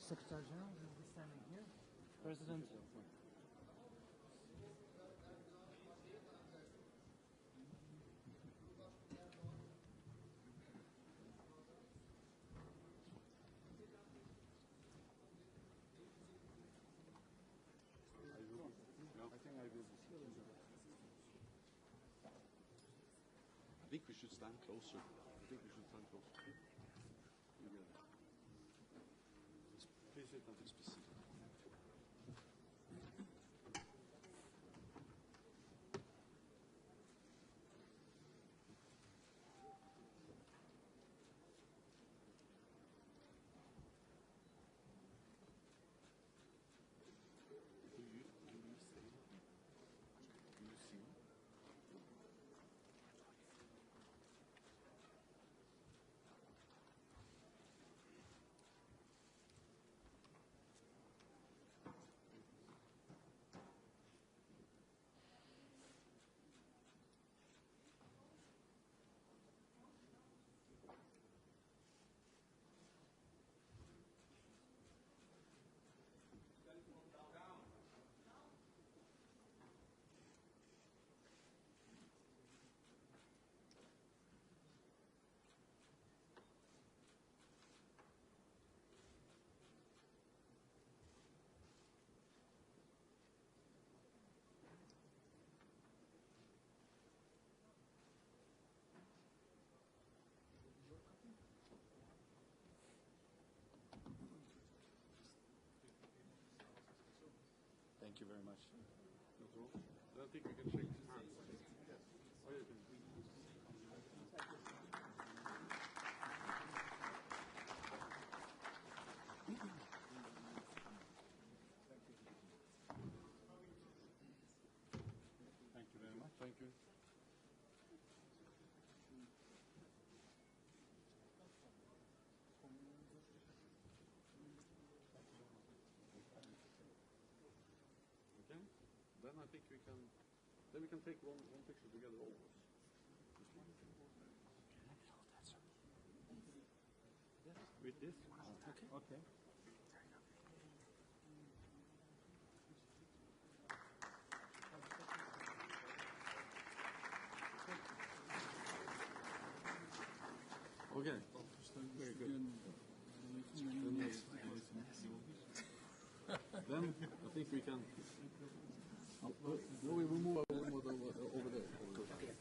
Secretary General will be standing here. President. I think we should stand closer. Please sit down. Thank you very much. No problem. I don't think we can shake hands. Oh, you can. Thank you very much. Thank you. Okay. Then I think we can. Then we can take one picture together, all of us. With this? Okay. Okay. Okay. Very good. Then I think we can. No, we will move over there. Okay.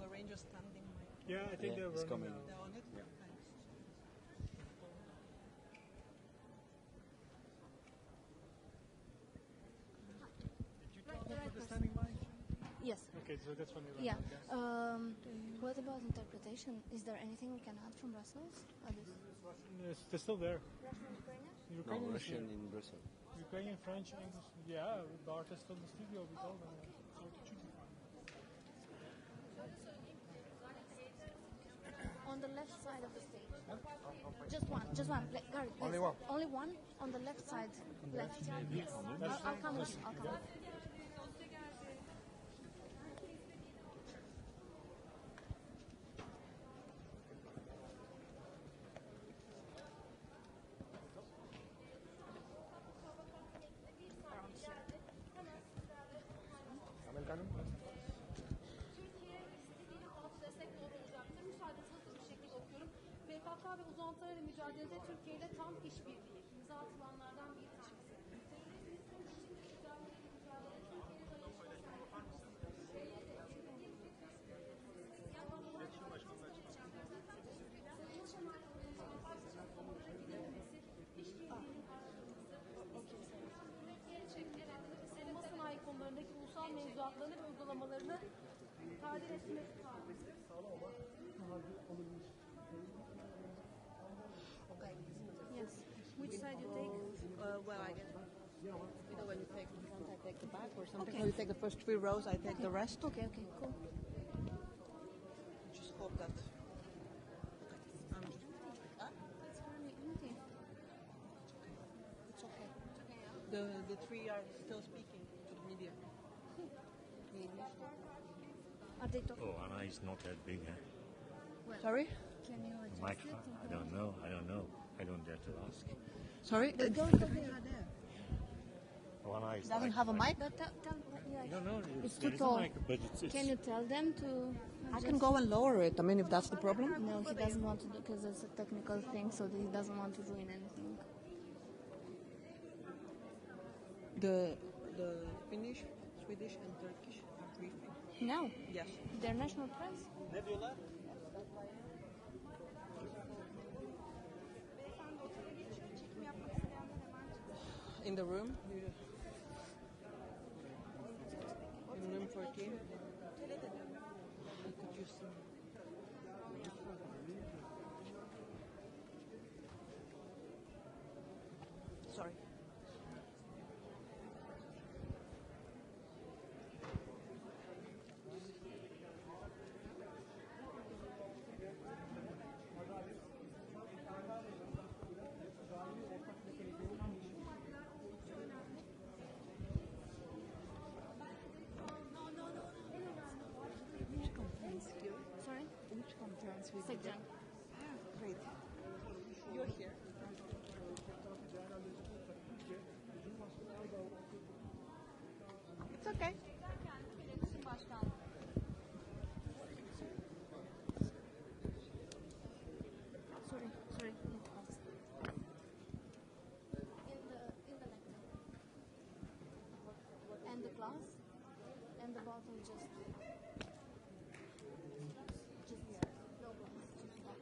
arrange a standing mic? Yeah, I think they're it's running coming. now. They're on it? Yeah. Thanks. Did you tell them for the standing mic? Yes. Okay, so that's when you Yeah. run. What about interpretation? Is there anything we can add from Brussels? They're still there. Russian, Ukrainian? No, Ukrainian is Russian here. in Brussels. Ukrainian, French, English. Yeah, Bart is still in the studio with all them. On the left side of the stage. Just one. Gary, please. Only one? Only one on the left side. Left. Yes. I'll come with you. I'll come. Türkiye istediğine kalıp destek olacaktır. Müsaadenizi hızlı bir şekilde okuyorum. PKK ve uzantılarıyla mücadelede Türkiye ile tam işbirliği. İmza atılanlardan bir tanesi. savunma sanayi konularındaki ulusal mevzuatlarını ve uygulamalarını tadil etmek tarzı. Okay. Yes. Which side you take? Well, I guess, when you take the front, I take the back or something. Okay. Or you take the first 3 rows, I take the rest. Okay, cool. Just hope that. It's fairly empty. It's okay. The 3 are still speaking to the media. Are they talking? Oh, Anna is not that big, huh? Well, Sorry? can you adjust Mike, it? I don't know. I don't dare to ask. Sorry? Go The there. there. Oh, Anna is Doesn't like, have a mic? But yeah, No, it's there too is a tall. mic, but it's Can you tell them to? I can go and lower it. I mean, if that's the problem. No, he doesn't want to do because it's a technical thing, so he doesn't want to ruin anything. The Finnish, Swedish, and Turkish are briefing. No, Yes. they're national press. In the room. In room 14. Could you see? Sorry. Which conference here? Sorry, Which conference we did? Second. Great. You're here. It's okay. Sorry. In the lecture. And the class, and the bottom just here. No glass, just that.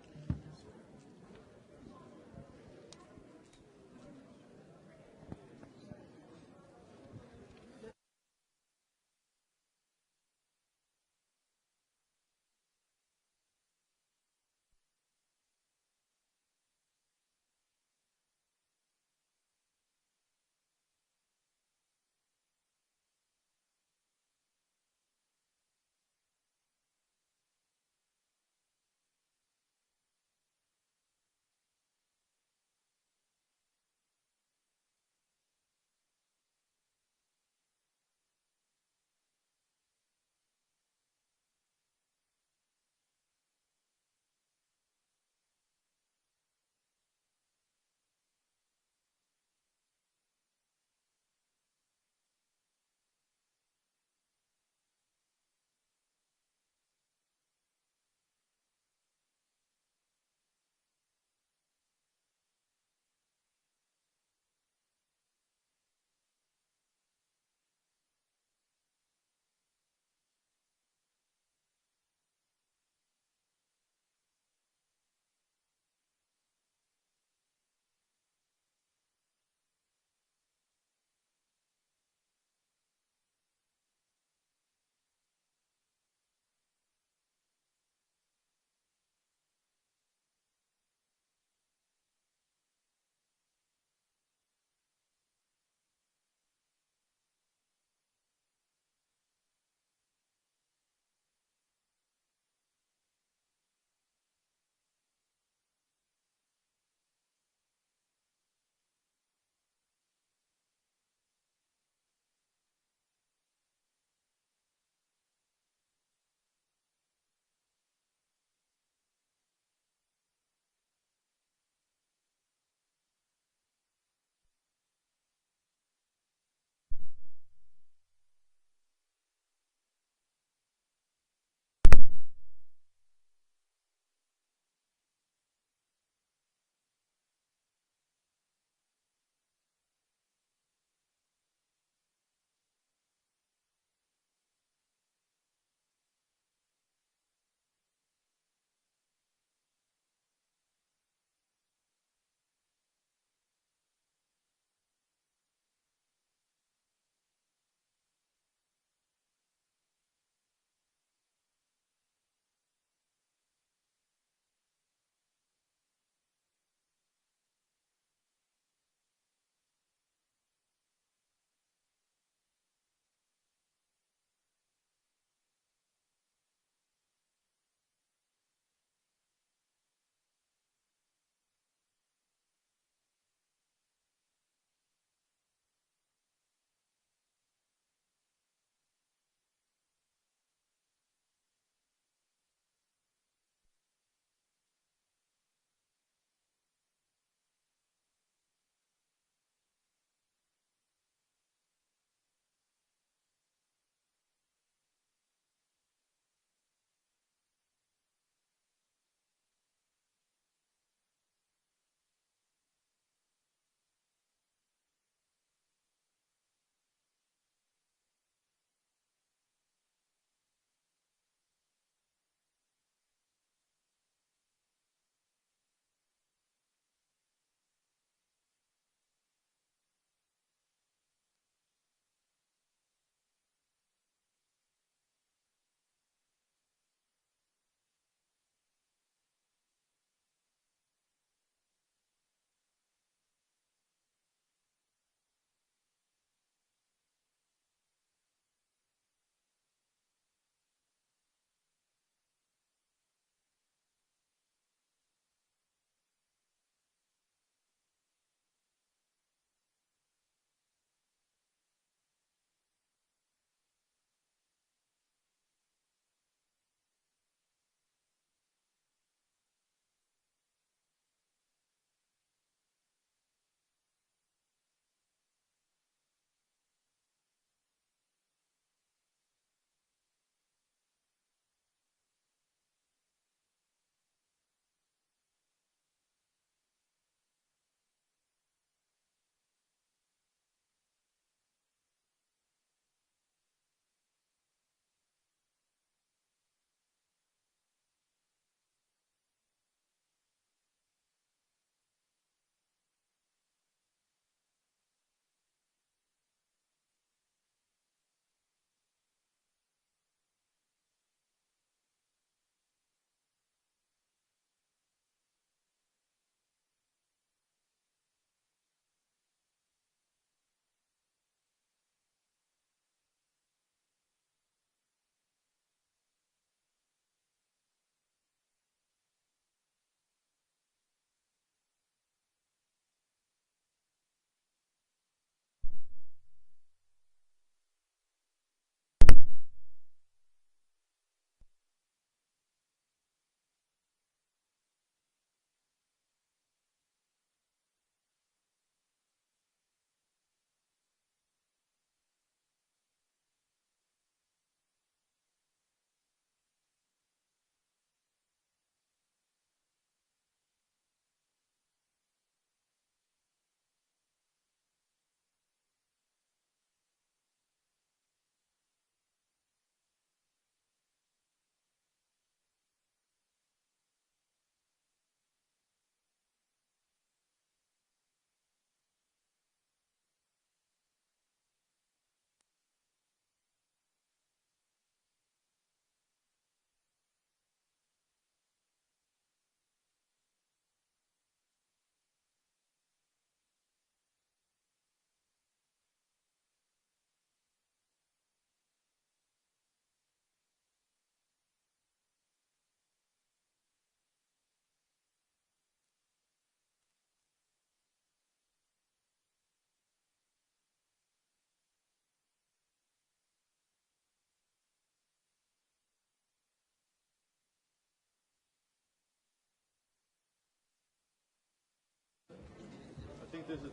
is it?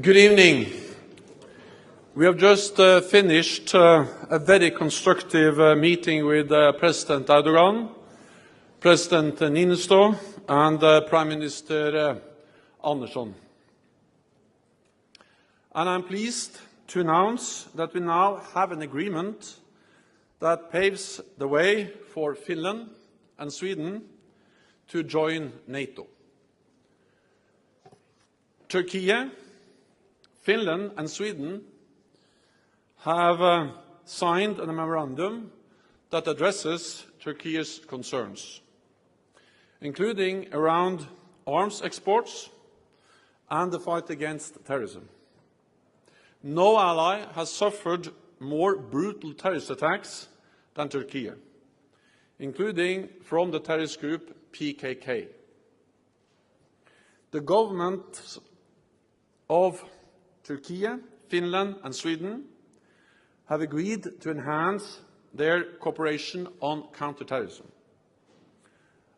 Good evening. We have just finished a very constructive meeting with President Erdogan, President Niinistö, and Prime Minister Andersson. And I'm pleased to announce that we now have an agreement that paves the way for Finland and Sweden to join NATO. Turkey, Finland and Sweden have signed a memorandum that addresses Turkey's concerns, including around arms exports and the fight against terrorism. No ally has suffered more brutal terrorist attacks than Turkey, including from the terrorist group PKK. The governments of Turkey, Finland and Sweden have agreed to enhance their cooperation on counterterrorism.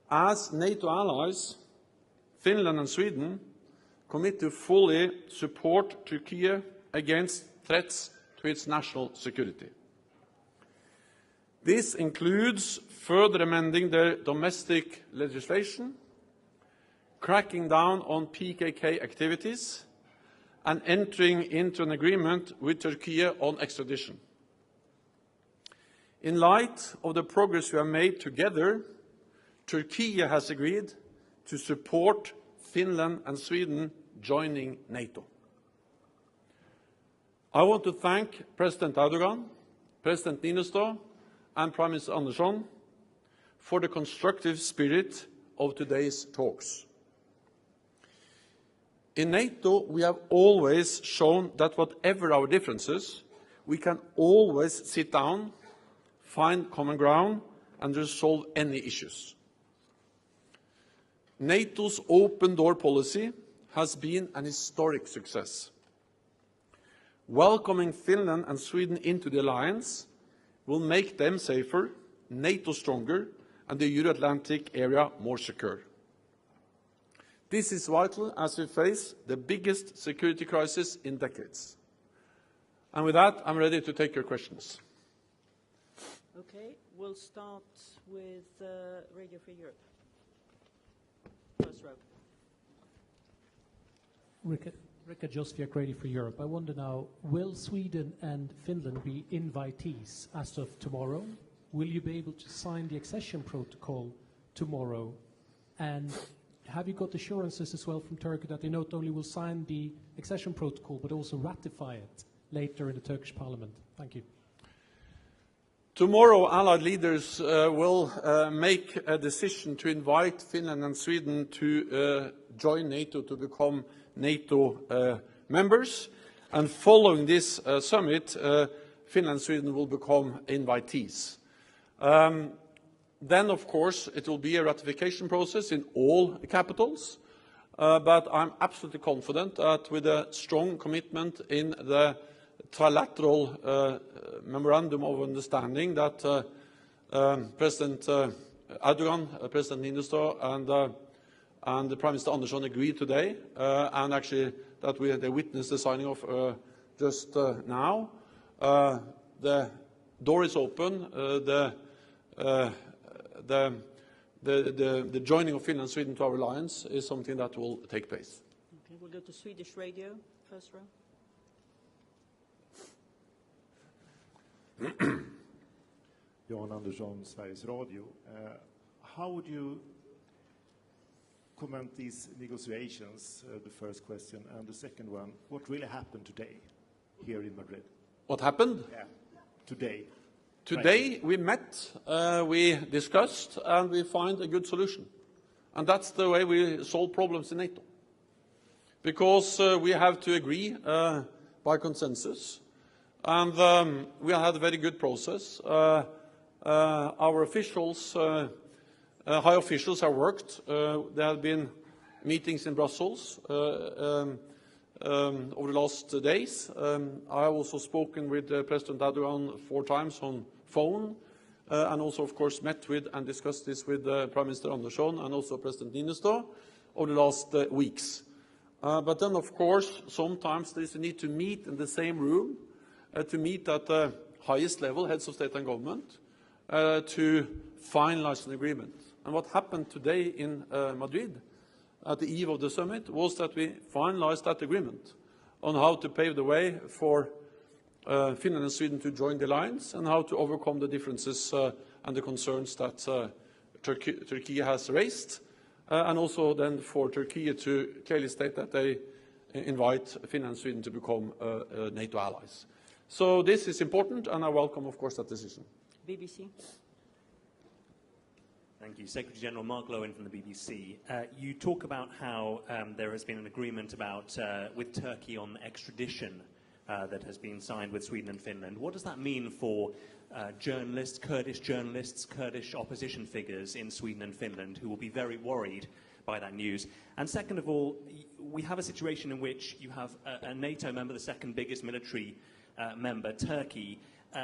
As NATO allies, Finland and Sweden commit to fully support Turkey against threats to its national security. This includes further amending their domestic legislation, cracking down on PKK activities, and entering into an agreement with Turkey on extradition. In light of the progress we have made together, Turkey has agreed to support Finland and Sweden joining NATO. I want to thank President Erdogan, President Niinistö, and Prime Minister Andersson for the constructive spirit of today's talks. In NATO, we have always shown that whatever our differences, we can always sit down, find common ground, and resolve any issues. NATO's open door policy has been an historic success. Welcoming Finland and Sweden into the alliance will make them safer, NATO stronger, and the Euro-Atlantic area more secure. This is vital as we face the biggest security crisis in decades. And with that, I'm ready to take your questions. Okay, we'll start with Radio Free Europe. First row. Rika Josviak, Radio Free Europe. I wonder now, will Sweden and Finland be invitees as of tomorrow? Will you be able to sign the accession protocol tomorrow? And have you got assurances as well from Turkey that they not only will sign the accession protocol but also ratify it later in the Turkish parliament? Thank you. Tomorrow, Allied leaders will make a decision to invite Finland and Sweden to join NATO, to become NATO members. And following this summit, Finland and Sweden will become invitees. Then, of course, it will be a ratification process in all capitals. But I'm absolutely confident that with a strong commitment in the trilateral memorandum of understanding that President Erdogan, President Niinistö, and Prime Minister Andersson agreed today, and actually that they witnessed the signing of just now. The door is open. The joining of Finland and Sweden to our alliance is something that will take place. Okay, we'll go to Swedish Radio, first row. Jan Andersson, Sveriges Radio. How would you comment these negotiations, the first question, and the second one, what really happened today here in Madrid? What happened? Yeah, today. Today we met, we discussed, and we find a good solution. And that's the way we solve problems in NATO. Because we have to agree by consensus. And we had a very good process. Our officials High officials have worked. There have been meetings in Brussels over the last days. I have also spoken with President Erdogan 4 times on phone, and also, of course, met with and discussed this with Prime Minister Andersson and also President Niinistö over the last weeks. But then, of course, sometimes there is a need to meet in the same room, to meet at the highest level, heads of state and government, to finalize an agreement. And what happened today in Madrid, at the eve of the summit, was that we finalized that agreement on how to pave the way for Finland and Sweden to join the alliance and how to overcome the differences and the concerns that Turkey has raised, and also then for Turkey to clearly state that they invite Finland and Sweden to become NATO allies. So this is important, and I welcome, of course, that decision. BBC. Thank you. Secretary General Mark Lowen from the BBC. You talk about how there has been an agreement about, with Turkey on extradition that has been signed with Sweden and Finland. What does that mean for journalists, Kurdish opposition figures in Sweden and Finland who will be very worried by that news? And second of all, we have a situation in which you have a NATO member, the second biggest military member, Turkey,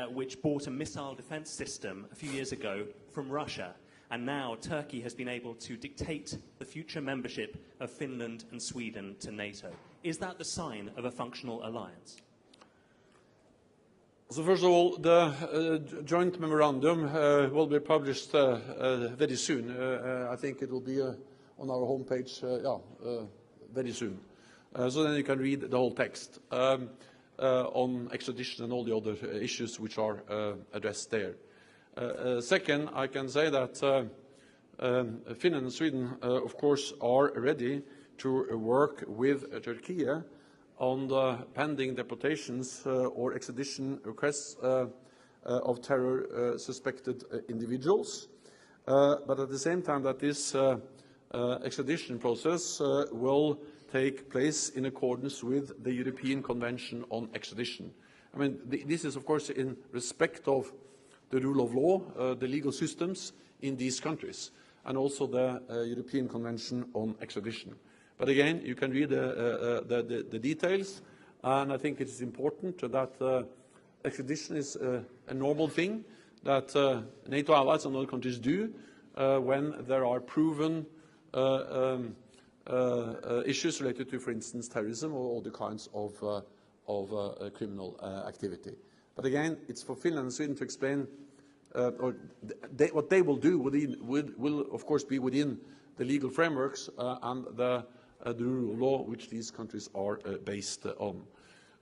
which bought a missile defense system a few years ago from Russia. And now Turkey has been able to dictate the future membership of Finland and Sweden to NATO. Is that the sign of a functional alliance? So first of all, the joint memorandum will be published very soon. I think it will be on our homepage very soon. So then you can read the whole text on extradition and all the other issues which are addressed there. Second, I can say that Finland and Sweden, of course, are ready to work with Turkey on the pending deportations or extradition requests of terror suspected individuals. But at the same time that this extradition process will take place in accordance with the European Convention on Extradition. I mean, this is, of course, in respect of the rule of law, the legal systems in these countries, and also the European Convention on Extradition. But again, you can read the details, and I think it is important that extradition is a normal thing that NATO allies and other countries do when there are proven issues related to, for instance, terrorism or other kinds of criminal activity. But again, it's for Finland and Sweden to explain what they will do will of course be within the legal frameworks and the rule of law which these countries are based on.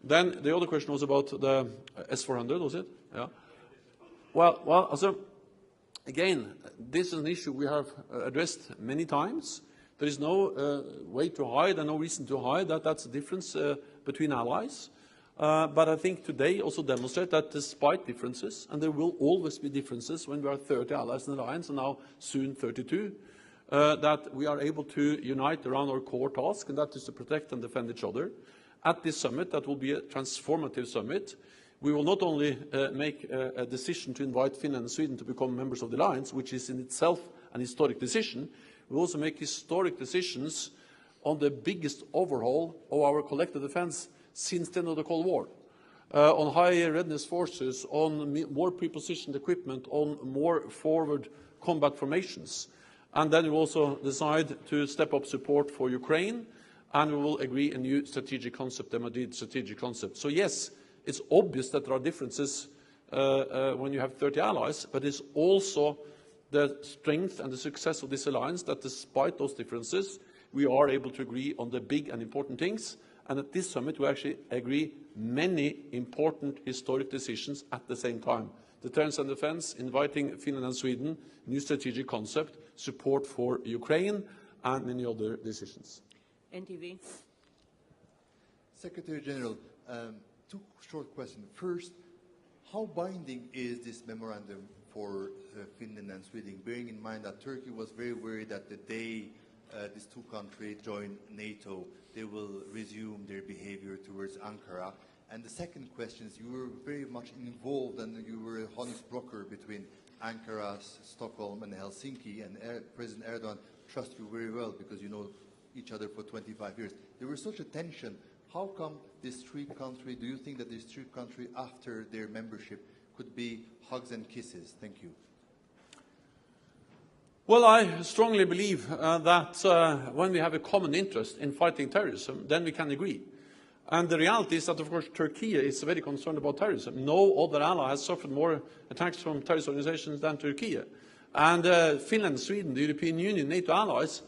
Then the other question was about the S-400, was it? Yeah. Well, also, again, this is an issue we have addressed many times. There is no way to hide and no reason to hide that that's a difference between allies. But I think today also demonstrate that despite differences, and there will always be differences when we are 30 allies in the alliance, and now soon 32, that we are able to unite around our core task, and that is to protect and defend each other. At this summit, that will be a transformative summit. We will not only make a decision to invite Finland and Sweden to become members of the alliance, which is in itself an historic decision, we will also make historic decisions on the biggest overhaul of our collective defense since the end of the Cold War, on higher readiness forces, on more pre-positioned equipment, on more forward combat formations. And then we will also decide to step up support for Ukraine, and we will agree a new strategic concept, the Madrid strategic concept. So yes, it's obvious that there are differences when you have 30 allies, but it's also the strength and the success of this alliance that despite those differences, we are able to agree on the big and important things. And at this summit, we actually agree many important historic decisions at the same time. Deterrence and defense, inviting Finland and Sweden, new strategic concept, support for Ukraine, and many other decisions. NTV. Secretary General, 2 short questions. First, how binding is this memorandum for Finland and Sweden, bearing in mind that Turkey was very worried that the day these 2 countries join NATO, they will resume their behavior towards Ankara And the second question is, you were very much involved and you were a honest broker between Ankara, Stockholm and Helsinki, and President Erdogan trusts you very well because you know each other for 25 years. There was such a tension. How come this three country, do you think that this three country after their membership could be hugs and kisses? Thank you. Well, I strongly believe that when we have a common interest in fighting terrorism, then we can agree. And the reality is that, of course, Turkey is very concerned about terrorism. No other ally has suffered more attacks from terrorist organizations than Turkey. And Finland, Sweden, the European Union, NATO allies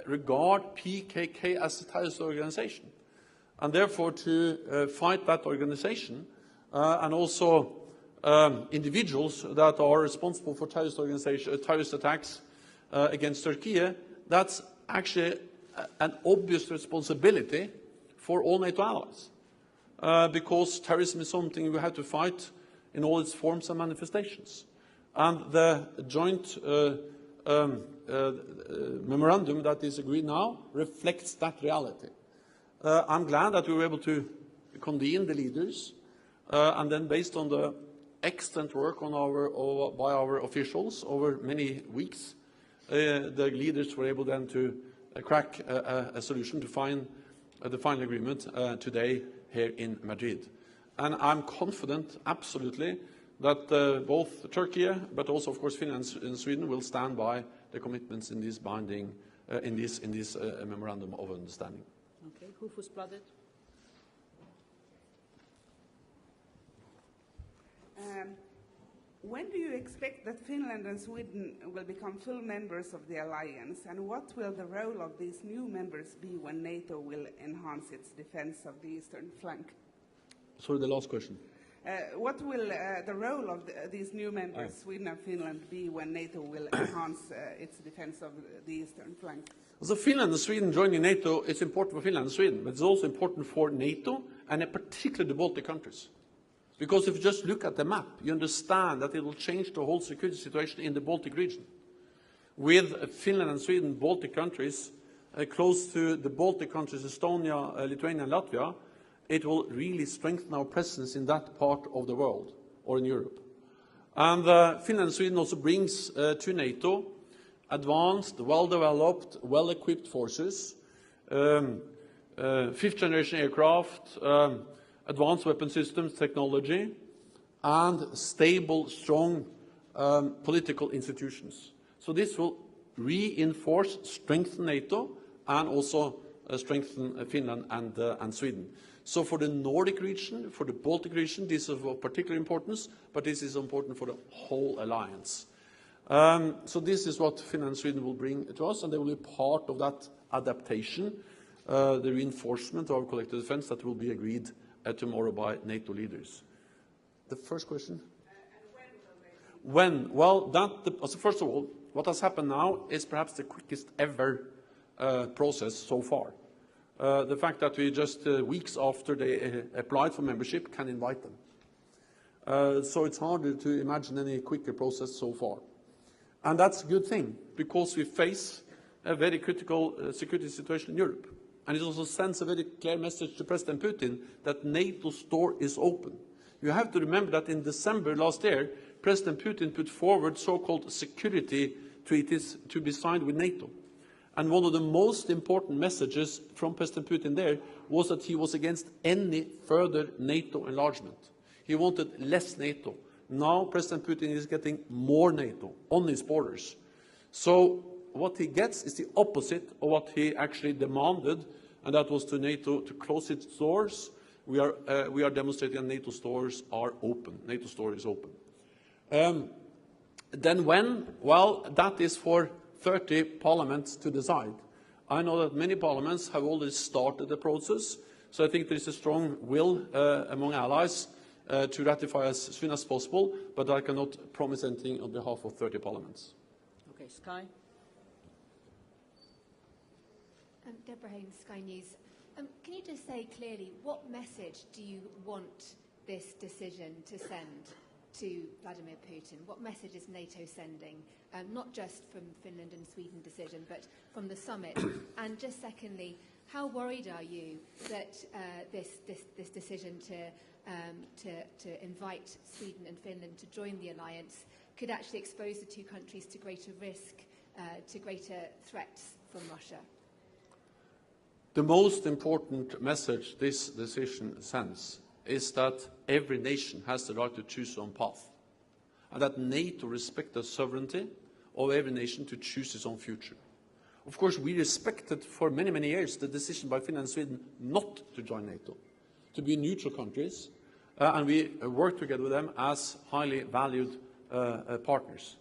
regard PKK as a terrorist organization. And therefore, to fight that organization and also individuals that are responsible for terrorist attacks against Turkey, that's actually an obvious responsibility for all NATO allies, because terrorism is something we have to fight in all its forms and manifestations. And the joint memorandum that is agreed now reflects that reality. I'm glad that we were able to convene the leaders, and then based on the excellent work on by our officials over many weeks, the leaders were able then to crack a solution to find the final agreement today here in Madrid. And I'm confident, absolutely, that both Turkey, but also, of course, Finland and Sweden will stand by the commitments in this binding, in this memorandum of understanding. Okay, Hufus-Blooded. When do you expect that Finland and Sweden will become full members of the alliance, and what will the role of these new members be when NATO will enhance its defense of the eastern flank? Sorry, the last question. What will the role of these new members, Sweden and Finland, be when NATO will enhance its defense of the eastern flank? So Finland and Sweden joining NATO is important for Finland and Sweden, but it's also important for NATO and in particular the Baltic countries. Because if you just look at the map, you understand that it will change the whole security situation in the Baltic region. With Finland and Sweden, Baltic countries, close to the Baltic countries, Estonia, Lithuania and Latvia, it will really strengthen our presence in that part of the world, or in Europe. And Finland and Sweden also brings to NATO advanced, well-developed, well-equipped forces, fifth-generation aircraft, advanced weapon systems, technology, and stable, strong political institutions. So this will reinforce, strengthen NATO, and also strengthen Finland and Sweden. So for the Nordic region, for the Baltic region, this is of particular importance, but this is important for the whole alliance. So this is what Finland and Sweden will bring to us, and they will be part of that adaptation, the reinforcement of our collective defense that will be agreed tomorrow by NATO leaders. The first question? When? Well, so first of all, what has happened now is perhaps the quickest ever process so far. The fact that we just weeks after they applied for membership can invite them. So it's harder to imagine any quicker process so far. And that's a good thing, because we face a very critical security situation in Europe. And it also sends a very clear message to President Putin that NATO's door is open. You have to remember that in December last year, President Putin put forward so-called security treaties to be signed with NATO. And one of the most important messages from President Putin there was that he was against any further NATO enlargement. He wanted less NATO. Now President Putin is getting more NATO on his borders. So what he gets is the opposite of what he actually demanded, and that was to NATO to close its doors. We are demonstrating that NATO's doors are open. NATO's door is open. Then when? Well, that is for 30 parliaments to decide. I know that many parliaments have already started the process, so I think there is a strong will among allies to ratify as soon as possible, but I cannot promise anything on behalf of 30 parliaments. Okay, Sky. Deborah Haynes, Sky News. Can you just say clearly, what message do you want this decision to send to Vladimir Putin? What message is NATO sending, not just from Finland and Sweden decision, but from the summit? And just secondly, how worried are you that this decision to invite Sweden and Finland to join the alliance could actually expose the two countries to greater risk, to greater threats from Russia? The most important message this decision sends is that every nation has the right to choose its own path, and that NATO respects the sovereignty of every nation to choose its own future. Of course, we respected for many, many years the decision by Finland and Sweden not to join NATO, to be neutral countries, and we worked together with them as highly valued partners.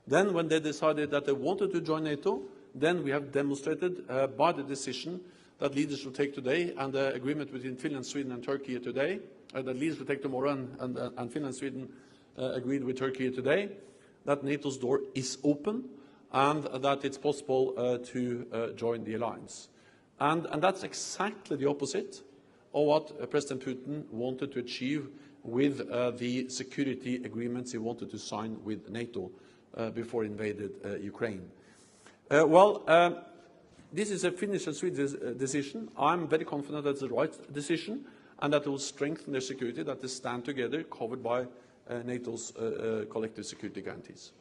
Then, when they decided that they wanted to join NATO, then we have demonstrated by the decision that leaders will take today and the agreement between Finland, Sweden and Turkey today, that leaders will take tomorrow and Finland and Sweden agreed with Turkey today, that NATO's door is open and that it's possible to join the alliance. And that's exactly the opposite of what President Putin wanted to achieve with the security agreements he wanted to sign with NATO before he invaded Ukraine. This is a Finnish and Swedish decision. I'm very confident that's the right decision and that it will strengthen their security, that they stand together, covered by NATO's collective security guarantees.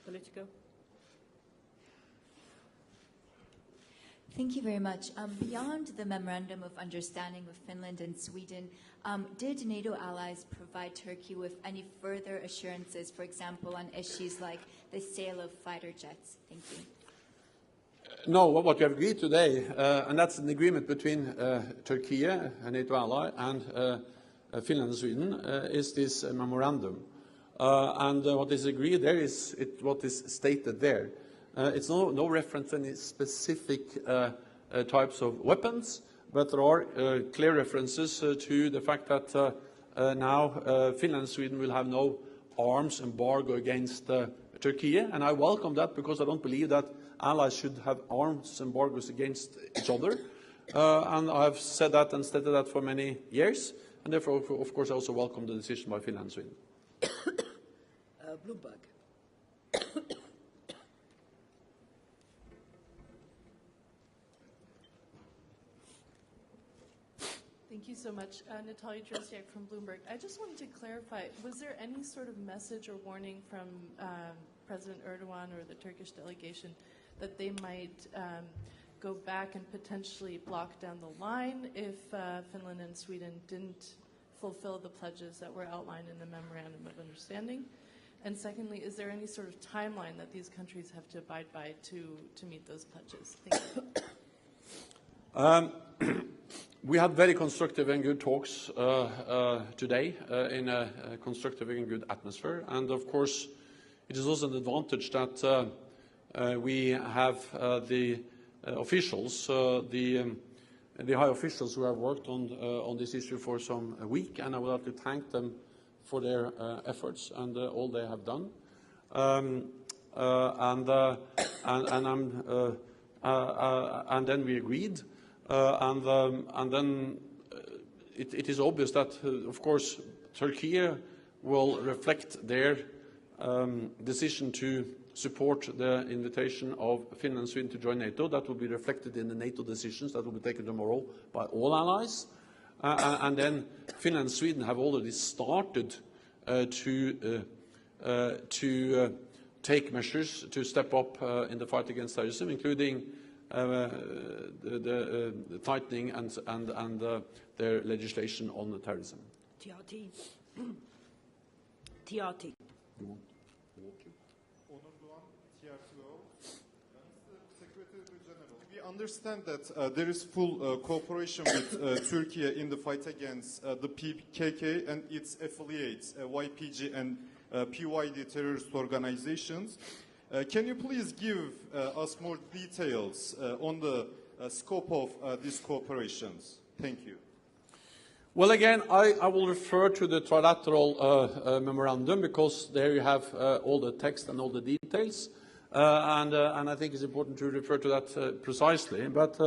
Politico. Thank you very much. Beyond the Memorandum of Understanding with Finland and Sweden, did NATO allies provide Turkey with any further assurances, for example, on issues like the sale of fighter jets? Thank you. No, what we have agreed today, and that's an agreement between Turkey, a NATO ally, and Finland and Sweden, is this memorandum. And what is agreed there is what is stated there. It's no reference to any specific types of weapons, but there are clear references to the fact that now Finland and Sweden will have no arms embargo against Turkey, and I welcome that because I don't believe that allies should have arms embargoes against each other. And I've said that and stated that for many years, and therefore, of course, I also welcome the decision by Finland and Sweden. Bloomberg. Thank you so much. Natalia Drozdiak from Bloomberg. I just wanted to clarify, was there any sort of message or warning from President Erdogan or the Turkish delegation that they might go back and potentially block down the line if Finland and Sweden didn't fulfill the pledges that were outlined in the Memorandum of Understanding? And secondly, is there any sort of timeline that these countries have to abide by to meet those pledges? Thank you. We had very constructive and good talks today in a constructive and good atmosphere. And of course, it is also an advantage that we have the officials, the high officials who have worked on this issue for some week, and I would like to thank them for their efforts and all they have done. And then we agreed. And then it is obvious that, of course, Turkey will reflect their decision to support the invitation of Finland and Sweden to join NATO. That will be reflected in the NATO decisions that will be taken tomorrow by all allies. And then Finland and Sweden have already started to take measures to step up in the fight against terrorism, including the tightening and their legislation on terrorism. TRT. We understand that there is full cooperation with Turkey in the fight against the PKK and its affiliates, YPG and PYD terrorist organizations. Can you please give us more details on the scope of these cooperations? Thank you. Well, again, I will refer to the trilateral memorandum because there you have all the text and all the details. And I think it's important to refer to that precisely. But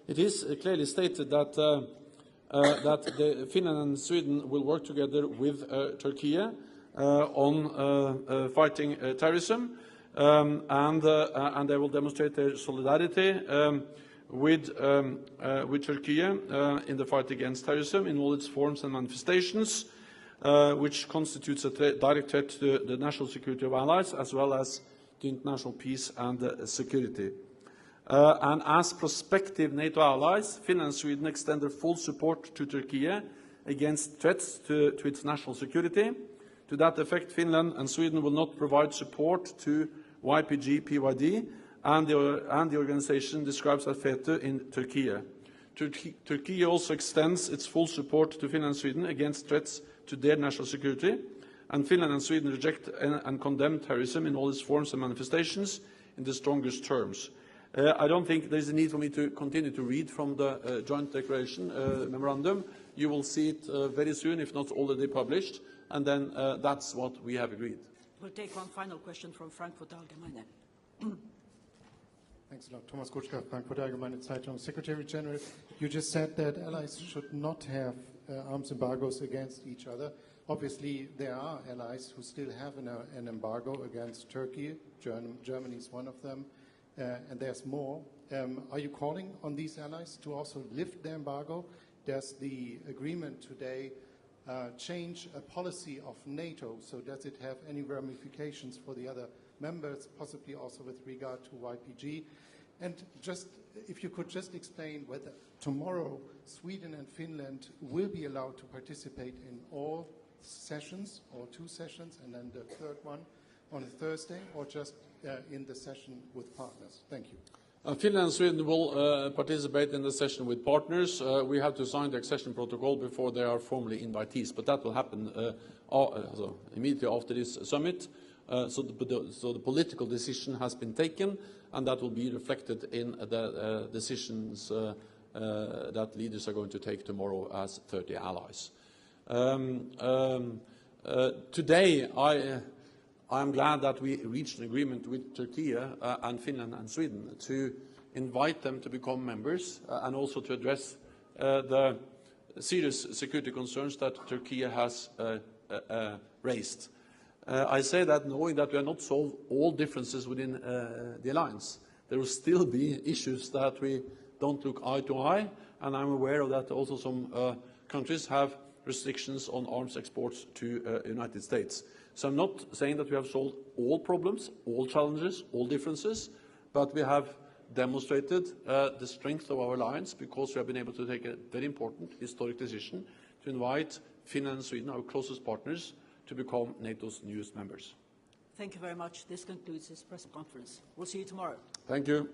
it is clearly stated that Finland and Sweden will work together with Turkey on fighting terrorism, and they will demonstrate their solidarity with Turkey in the fight against terrorism in all its forms and manifestations, which constitutes a direct threat to the national security of allies as well as to international peace and security. And as prospective NATO allies, Finland and Sweden extend their full support to Turkey against threats to its national security. To that effect, Finland and Sweden will not provide support to YPG-PYD and the organization describes as veto in Turkey. Turkey also extends its full support to Finland and Sweden against threats to their national security, and Finland and Sweden reject and condemn terrorism in all its forms and manifestations in the strongest terms. I don't think there is a need for me to continue to read from the joint declaration memorandum. You will see it very soon, if not already published, and then that's what we have agreed. We'll take one final question from Frankfurt Allgemeine. Thanks a lot. Thomas Kutschka, Frankfurt Allgemeine Zeitung. Secretary General, you just said that allies should not have arms embargoes against each other. Obviously, there are allies who still have an embargo against Turkey. Germany is one of them, and there's more. Are you calling on these allies to also lift the embargo? Does the agreement today change a policy of NATO? So does it have any ramifications for the other members, possibly also with regard to YPG? And just, if you could just explain whether tomorrow Sweden and Finland will be allowed to participate in all sessions, or 2 sessions, and then the third one on a Thursday, or just in the session with partners? Thank you. Finland and Sweden will participate in the session with partners. We have to sign the accession protocol before they are formally invitees, but that will happen immediately after this summit. So the political decision has been taken, and that will be reflected in the decisions that leaders are going to take tomorrow as 30 allies. Today, I am glad that we reached an agreement with Turkey and Finland and Sweden to invite them to become members and also to address the serious security concerns that Turkey has raised. I say that knowing that we have not solved all differences within the alliance. There will still be issues that we don't look eye to eye, and I'm aware of that also some countries have restrictions on arms exports to the United States. So I'm not saying that we have solved all problems, all challenges, all differences, but we have demonstrated the strength of our alliance because we have been able to take a very important historic decision to invite Finland and Sweden, our closest partners, to become NATO's newest members. Thank you very much. This concludes this press conference. We'll see you tomorrow. Thank you.